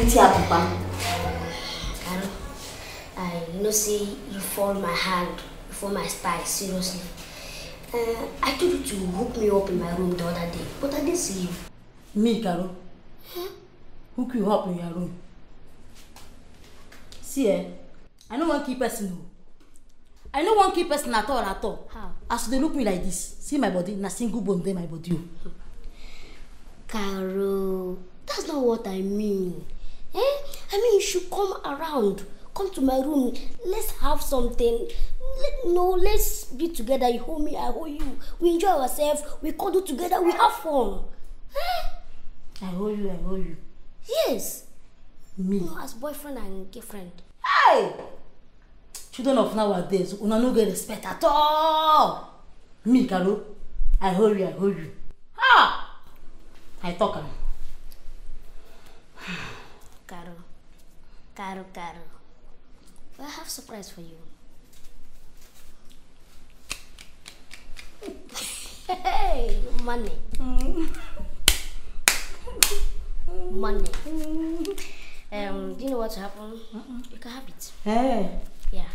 What's happened, Pam? I see you fall my hand before my style, seriously. I told you to hook me up in my room the other day, but I didn't see you. Me, Carol? Hook you up in your room? See, I don't want to keep person. I don't want to keep person at all. How? As they look me like this, see my body, na single bone there my body. Carol, that's not what I mean. I mean, you should come around. Come to my room. Let's have something. Let's be together. You hold me, I hold you. We enjoy ourselves. We cuddle together. We have fun. I hold you. Yes. Me? As boyfriend and girlfriend. Hey! Children of nowadays, una no get respect at all. Me, Carol, I hold you. Ha! I talk am. Carol. I have a surprise for you. Hey, money. Money. Do you know what happened? You can have it. Hey. Yeah.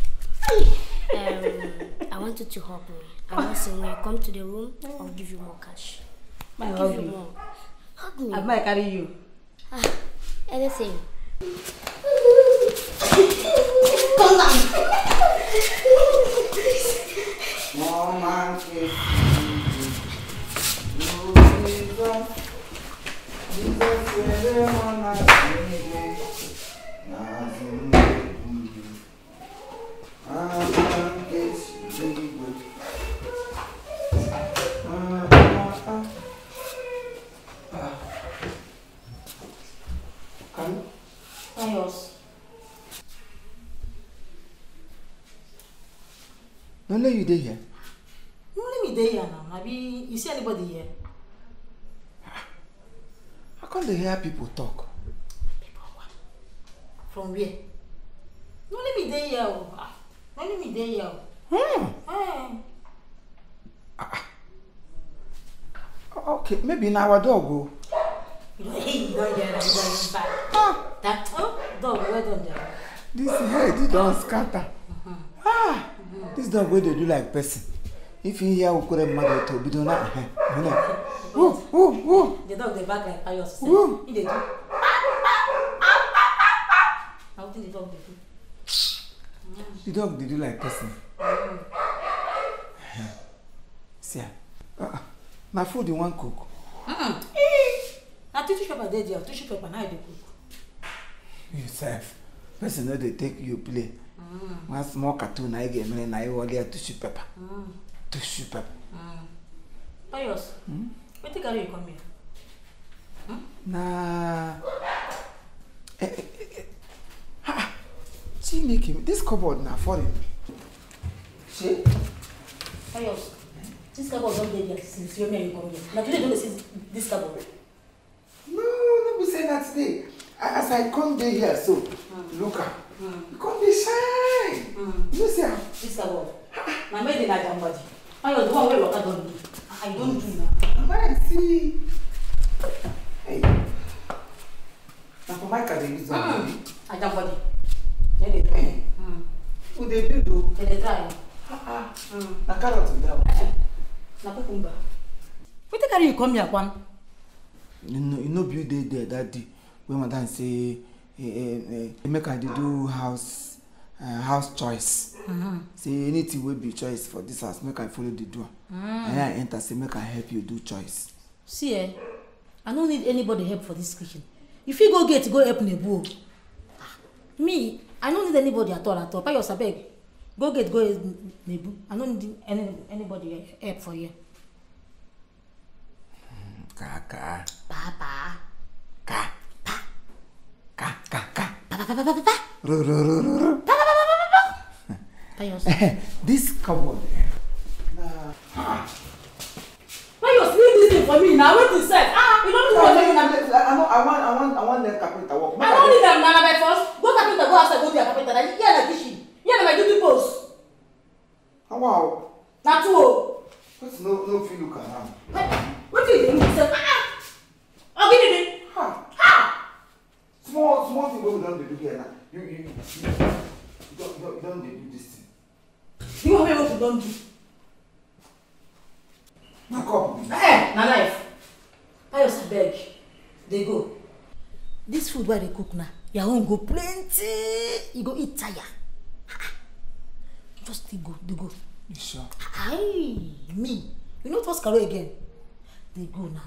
I want you to help me. I want to say when you come to the room, I'll give you more cash. I'll give you more. Hug me. I might carry you. Anything. Come down. Mama, don't let you there here. Don't let me there here now. Maybe you see anybody here? How come they hear people talk? People what? From where? Don't let me there here. Don't let me there here. Okay, maybe now our dog go. You don't hear that. That dog, where don't there? This head, it don't scatter. This dog where they do like person. If you hear we could have mother to be done that. The dog they back like pious. He they do. How think the dog they do? The dog they do like person. See, my food you want cook. Now tissue paper there, tissue paper now they cook. Yourself, person know they take you play. One small cartoon I get me na you get tissue paper. Tissue paper. Pious. Where take you come here? Nah. Chineke, this cupboard na foreign. See? Pious. This cupboard don't dey there since you come here. Now today don't see this cupboard. No, let me say that today. As I come there here, so look at. You come dey shine. You see how? This cupboard. My maid dey like somebody. Pious, the one where Waka don't do. I don't do now. I see. Hey. Now for my car they use that. I don't body. Then they try. Who they do though? Then they try. Na carrot in that one. Na cucumber. Where take carry you come here, Kwan? You know build there that day when madam say make I do house choice. Say anything will be choice for this house, make I follow the door. And I enter say make I help you do choice. See, I don't need anybody help for this kitchen. If you go get, go help Nebu. Me, I don't need anybody at all. Pay your sabeg. Go get, go help Nebu. I don't need anybody help for you. Kaka. Papa. Ka. Pa. Ka. Pa. Pa. Ro. This cupboard. Why you sleep this thing for me now? What is that? You don't need I want them carpenter work. I don't need them now by force. Go carpenter, go outside, go to your carpenter. Here na kitchen. Here na my duty post. Wow. Na two. What's no feel look around? What do you think? Oh, give me. Ha. Small here now. You don't do this thing. You want me what you don't do? Back up. Hey, na life. Pius beg. They go. This food where they cook now, your own go plenty. You go eat tire. Just they go. You sure? Aye, me. You know what's Karo again? They go now.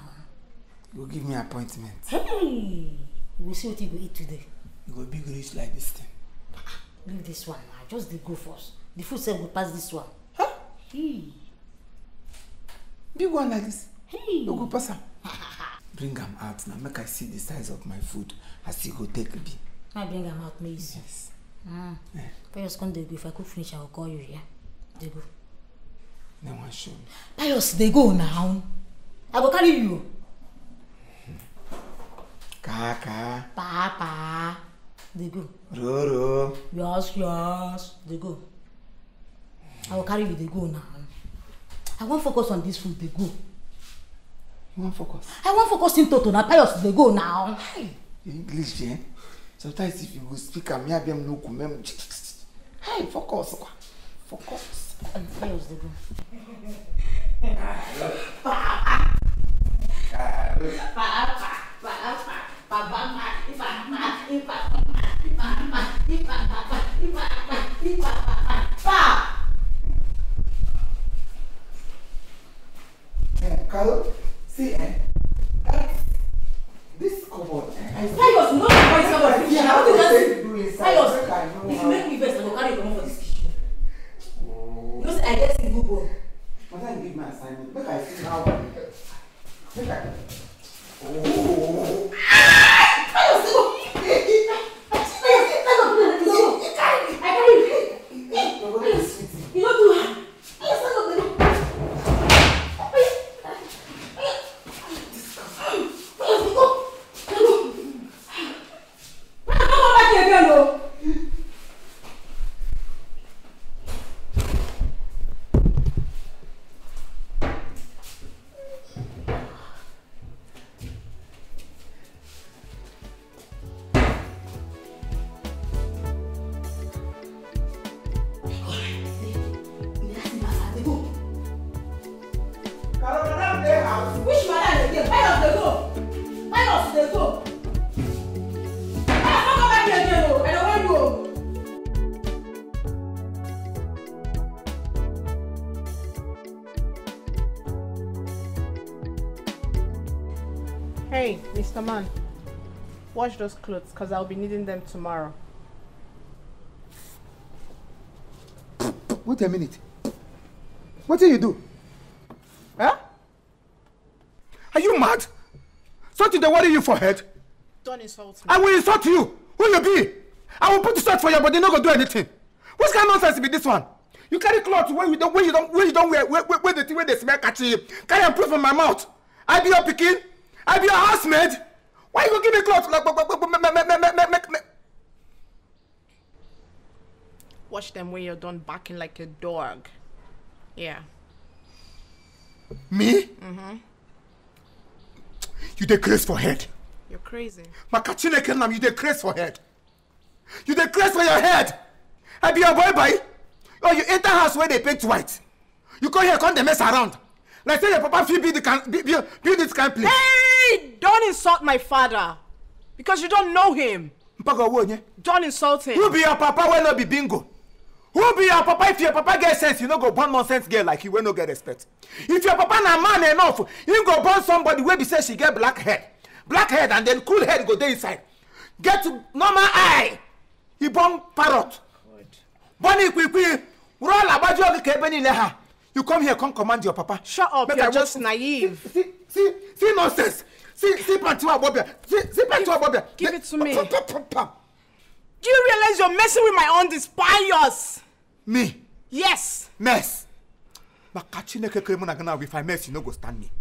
You go give me an appointment. Hey, we'll see what you go eat today. You go big rich like this thing. Leave this one now. Just they go first. The food self will pass this one. Huh? Hey. Big one like this. Hey. You go pass am. Bring them out now. Make I see the size of my food. As you go take be. I bring them out, please. Yes. Yeah. Pius, come they go. If I cook finish, I will call you. Yeah. They go. They want show me. Pius, they go now. I will carry you. Kaka. Papa. They go. Roro. Yes. They go. I will carry you. They go now. I won't focus on this food. They go. You want focus? I won't focus in total. Now Pius, they go now. Hey. English, eh? Sometimes if you go speak, I'm here. No kumem. Hey, focus. Focus. Pius, they go. Carlo, see, this cupboard. Pius, no voice about this. How do you Pius, if you make me best, I will carry you for this kitchen. You know, I get single bone. But then give my assignment. Make I see how. Make I. Oh. Pius, go. You don't do it. Pius, go. Hey, Mr. Man, wash those clothes because I'll be needing them tomorrow. Wait a minute. What did you do? Huh? Are you mad? Something that worry you for head? Don't insult me. I will insult you. Who you be? I will put the salt for your body, not go do anything. What kind of nonsense be this one? You carry clothes where you don't wear the thing where they smell catchy. Carry and put from my mouth. I be your picking. I be your housemaid. Why you give me clothes like Wash them when you're done barking like a dog. Yeah. Me? Mm-hmm. You dey craze for head. You're crazy. Makachine Kenam, you dey craze for head. You dey craze for your head. I be your boy boy. Oh, you enter house where they paint white. You come here, come they mess around. Like say your papa feel build this kind place. Hey! Don't insult my father. Because you don't know him. Don't insult him. Who be your papa when no be bingo? Who be your papa if your papa get sense? You no go born nonsense girl like you when no get respect. If your papa na man enough, you go born somebody where be say she get black head and then cool head go there inside. Get normal eye. He born parrot. Bonnie quick. Roll about your kebeni leha. You come here, come command your papa. Shut up, you're just naive. See nonsense. See Pantua Bobia. See Pantua Bobia. Give it to me. Do you realize you're messing with my own Pius? Me? Yes. Mess. If I mess, you no go stand me.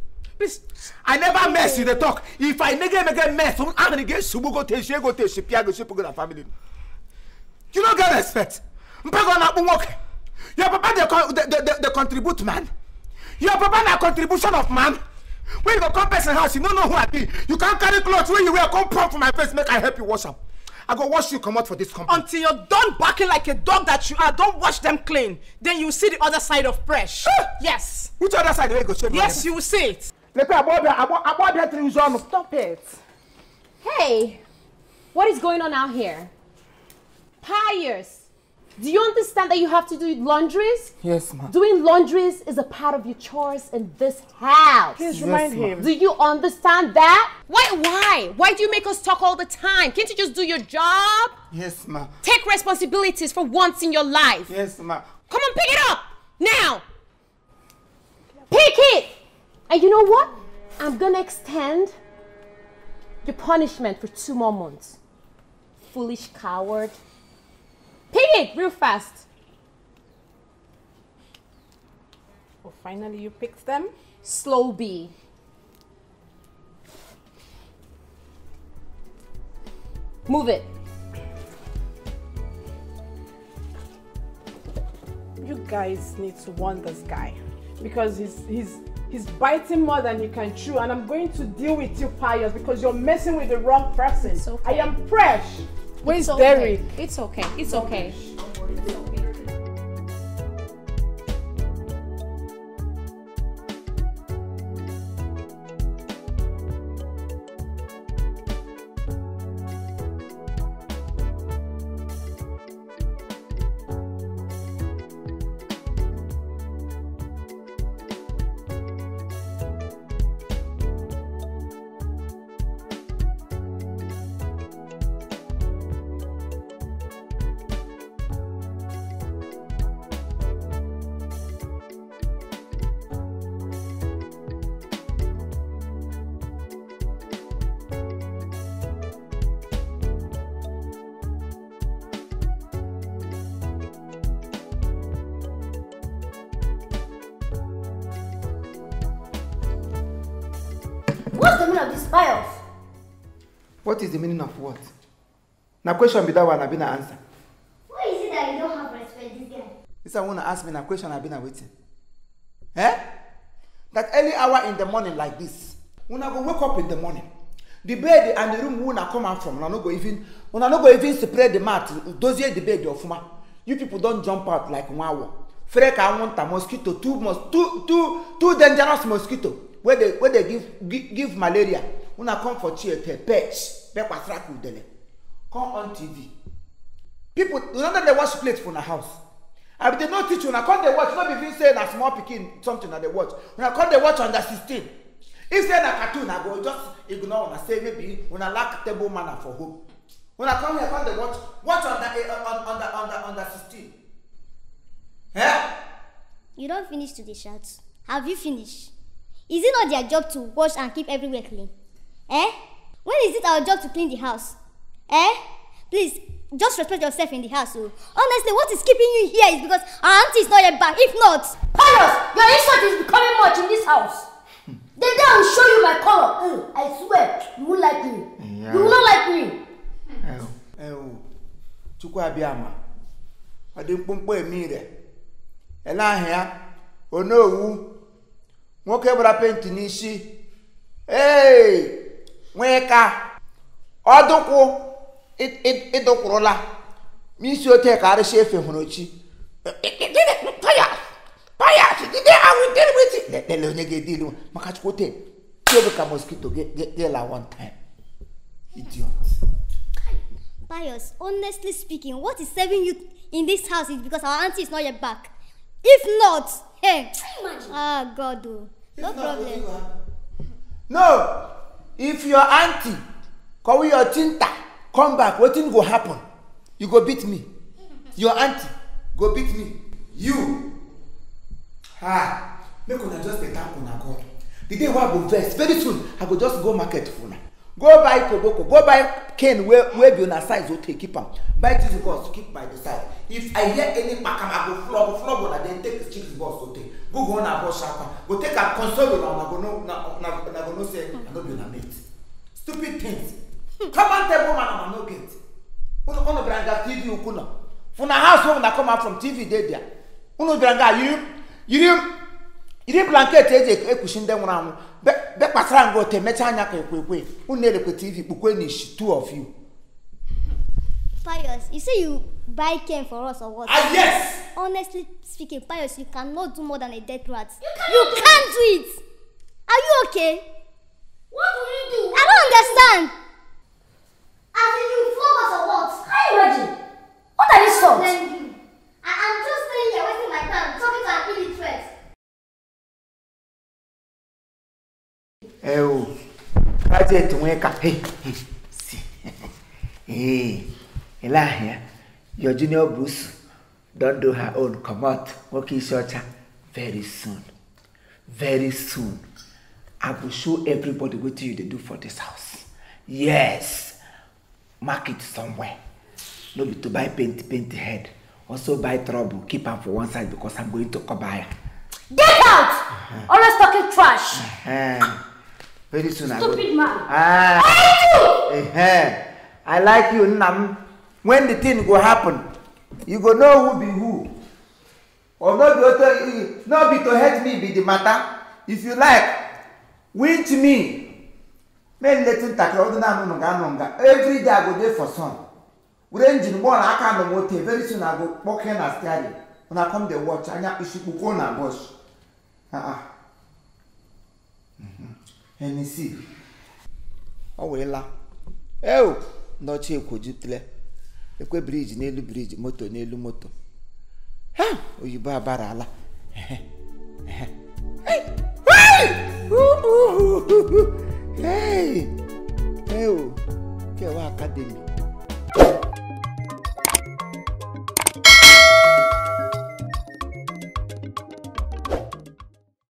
I never mess in the talk. If I make mess, I'm gonna get Subu go to Shipia go ship go family. You don't get respect. Your papa they contribute man. Your papa na contribution of man. When you go come person house, you don't know who I be. You can't carry clothes when you wear come pump for my face, make I help you wash them. I go wash you come out for this company. Until you're done barking like a dog that you are, don't wash them clean. Then you see the other side of Fresh. Yes. Which other side will you go show me? Yes, you will see it. Stop it. Hey, what is going on out here? Pius, do you understand that you have to do laundries? Yes, ma'am. Doing laundries is a part of your chores in this house. Please remind him. Do you understand that? Why? Why do you make us talk all the time? Can't you just do your job? Yes, ma'am. Take responsibilities for once in your life. Yes, ma'am. Come on, pick it up! Now! Pick it! And you know what? I'm gonna extend your punishment for 2 more months. Foolish coward. Pick it real fast. Oh, finally you picked them? Slow B. Move it. You guys need to warn this guy because he's biting more than he can chew, and I'm going to deal with you, Pius, because you're messing with the wrong person. It's okay. I am Fresh. Where's okay. Derek? It's okay. It's okay. What's the meaning of this Pius? What is the meaning of what? Na question be that one, I been answer. Why is it that you don't have respect this guy? This I want to ask me na question I been waiting. Eh? That early hour in the morning like this, when I go wake up in the morning, the bed and the room when I come out from, when I no go even spread the mat, dozier the bed of ma. You people don't jump out like wow. Frek I want a mosquito, two dangerous mosquito where they give malaria. When I come for cheer, perch, come on TV. People, you know that they watch plates from the house. I mean, they don't teach you. When I come they watch, not even saying a small picking something that they watch. When I come they watch under 16. If they're a cartoon, I go just ignore and say maybe when I lack table manner for home. When I come here, come they watch under 16. Eh? You don't finish today, Shats. Have you finished? Is it not their job to wash and keep everywhere clean? Eh? When is it our job to clean the house? Eh? Please, just respect yourself in the house. So. Honestly, what is keeping you here is because our auntie is not yet back. If not, Pius, your insult is becoming much in this house. Then I will show you my color. I swear, you won't like me. Yeah. You will not like me. Chukwu abịama. Ọ dị mkpụmkpụ emire. Ele ahịa onowu nwoke gbara penti n'isi. Hey! Nweka ọdụkwụ ịdụkwụrụla n'isi ote ka arịsị efe hụrụ chi. Paya, did I will deal with it? Let me get deal. Makachkote, you become mosquito get la one time. Idiot. Pius, honestly speaking, what is serving you in this house is because our auntie is not yet back. If not, hey, ah God, oh, no problem. No, if your auntie call your tinta come back, what thing go happen? You go beat me. Your auntie go beat me. You. Ah, make una just better una God. The day where I go vex, very soon I go just go market for una. Go buy koboko, go buy cane where be on a size okay keep am. Buy cheese balls to keep by the side. If I hear any pakam, I go flog on then take the cheese balls to take. Go on a boss sharper. Go take a console on I go no say I no be on a mate. Stupid things. Come on tell woman I'm no get. Uno branga TV ukuna. From a house home that come out from TV there. Uno branga you blanket eje ekushi ndem ramu. Be pasara ngo te mecha anya ka ekwekwe. Unu ele ko TV bukwe ni two of you. Pius, you say you buy cane for us or what? Ah, yes! Honestly speaking, Pius, you cannot do more than a dead rat. You can't do it! Are you okay? What will you do? I don't understand! As if you flog us or what? Can you imagine? What are these songs? I'm just staying here wasting my time talking to an illiterate. Oh, graduate weka. Hey. Hey, Elijah, your junior Bruce don't do her own. Come out, okay, Shocha. Very soon, I will show everybody what you do for this house. Yes, mark it somewhere. No be to buy paint head. Also buy trouble. Keep her for one side because I'm going to Kobaya. Get out! Always talking trash. Very soon Stupid man. I like you, Nam. When the thing go happen, you go know who be who. Or not be to hate me be the matter. If you like, winch me. Men letting tackle every day I go there for sun. We engine more I can't motor. Very soon I go walking and study. When I come the watch, I have to go on a bush. And you see. Oh well. Oh, no check could you play? The quick bridge, Nelu bridge, motor, Nelu motor. Huh? Oh, you buy barala. Hey! Hey! Oh, okay, what academy?